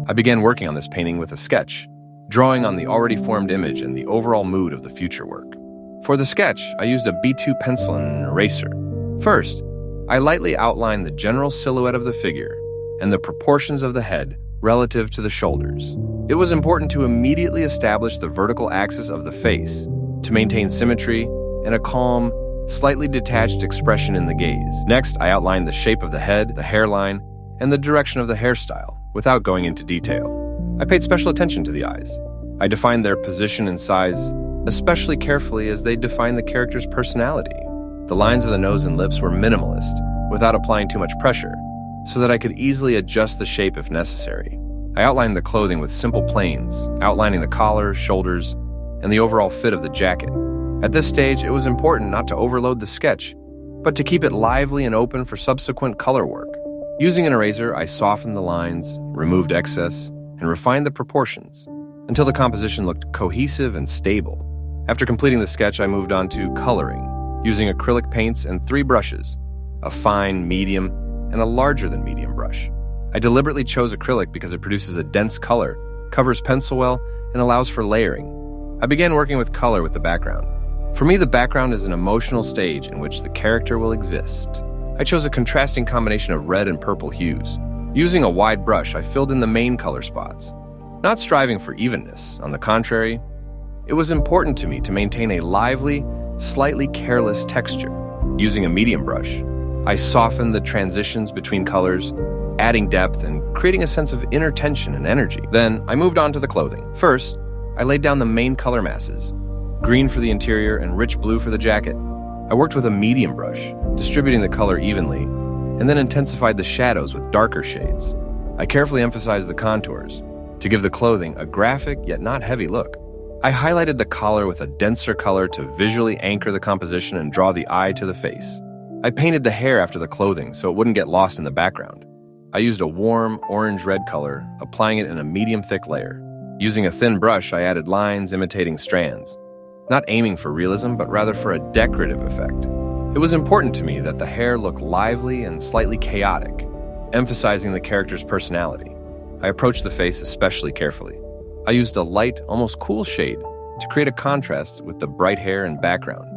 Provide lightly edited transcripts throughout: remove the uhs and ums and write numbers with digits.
I began working on this painting with a sketch, drawing on the already formed image and the overall mood of the future work. For the sketch, I used a B2 pencil and an eraser. First, I lightly outlined the general silhouette of the figure and the proportions of the head relative to the shoulders. It was important to immediately establish the vertical axis of the face to maintain symmetry and a calm, slightly detached expression in the gaze. Next, I outlined the shape of the head, the hairline, and the direction of the hairstyle without going into detail. I paid special attention to the eyes. I defined their position and size especially carefully as they define the character's personality. The lines of the nose and lips were minimalist, without applying too much pressure, so that I could easily adjust the shape if necessary. I outlined the clothing with simple planes, outlining the collar, shoulders, and the overall fit of the jacket. At this stage, it was important not to overload the sketch, but to keep it lively and open for subsequent color work. Using an eraser, I softened the lines, removed excess, and refined the proportions until the composition looked cohesive and stable. After completing the sketch, I moved on to coloring, using acrylic paints and 3 brushes, a fine, medium, and a larger than medium brush. I deliberately chose acrylic because it produces a dense color, covers pencil well, and allows for layering. I began working with color with the background. For me, the background is an emotional stage in which the character will exist. I chose a contrasting combination of red and purple hues. Using a wide brush, I filled in the main color spots, not striving for evenness. On the contrary, it was important to me to maintain a lively, slightly careless texture. Using a medium brush, I softened the transitions between colors, adding depth and creating a sense of inner tension and energy. Then, I moved on to the clothing. First, I laid down the main color masses, green for the interior and rich blue for the jacket. I worked with a medium brush, distributing the color evenly, and then intensified the shadows with darker shades. I carefully emphasized the contours to give the clothing a graphic yet not heavy look. I highlighted the collar with a denser color to visually anchor the composition and draw the eye to the face. I painted the hair after the clothing so it wouldn't get lost in the background. I used a warm orange-red color, applying it in a medium-thick layer. Using a thin brush, I added lines imitating strands, not aiming for realism, but rather for a decorative effect. It was important to me that the hair look lively and slightly chaotic, emphasizing the character's personality. I approached the face especially carefully. I used a light, almost cool shade to create a contrast with the bright hair and background.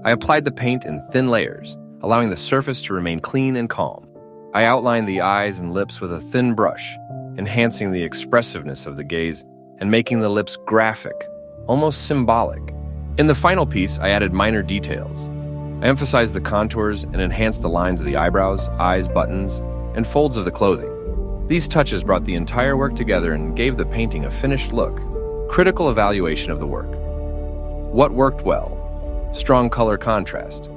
I applied the paint in thin layers, allowing the surface to remain clean and calm. I outlined the eyes and lips with a thin brush, enhancing the expressiveness of the gaze and making the lips graphic, almost symbolic. In the final piece, I added minor details. I emphasized the contours and enhanced the lines of the eyebrows, eyes, buttons, and folds of the clothing. These touches brought the entire work together and gave the painting a finished look. Critical evaluation of the work. What worked well? Strong color contrast.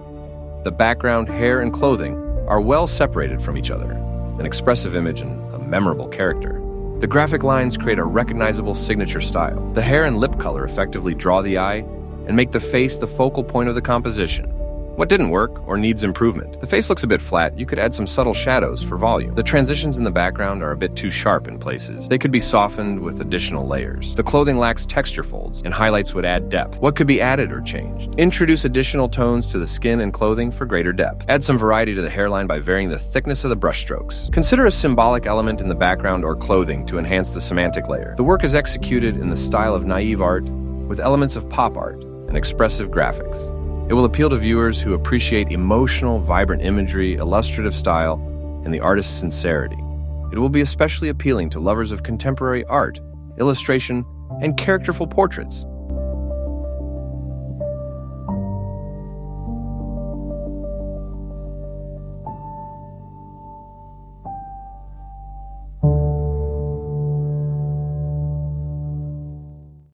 The background, hair, and clothing are well separated from each other, an expressive image and a memorable character. The graphic lines create a recognizable signature style. The hair and lip color effectively draw the eye and make the face the focal point of the composition. What didn't work or needs improvement? The face looks a bit flat. You could add some subtle shadows for volume. The transitions in the background are a bit too sharp in places. They could be softened with additional layers. The clothing lacks texture folds, and highlights would add depth. What could be added or changed? Introduce additional tones to the skin and clothing for greater depth. Add some variety to the hairline by varying the thickness of the brush strokes. Consider a symbolic element in the background or clothing to enhance the semantic layer. The work is executed in the style of naive art with elements of pop art and expressive graphics. It will appeal to viewers who appreciate emotional, vibrant imagery, illustrative style, and the artist's sincerity. It will be especially appealing to lovers of contemporary art, illustration, and characterful portraits.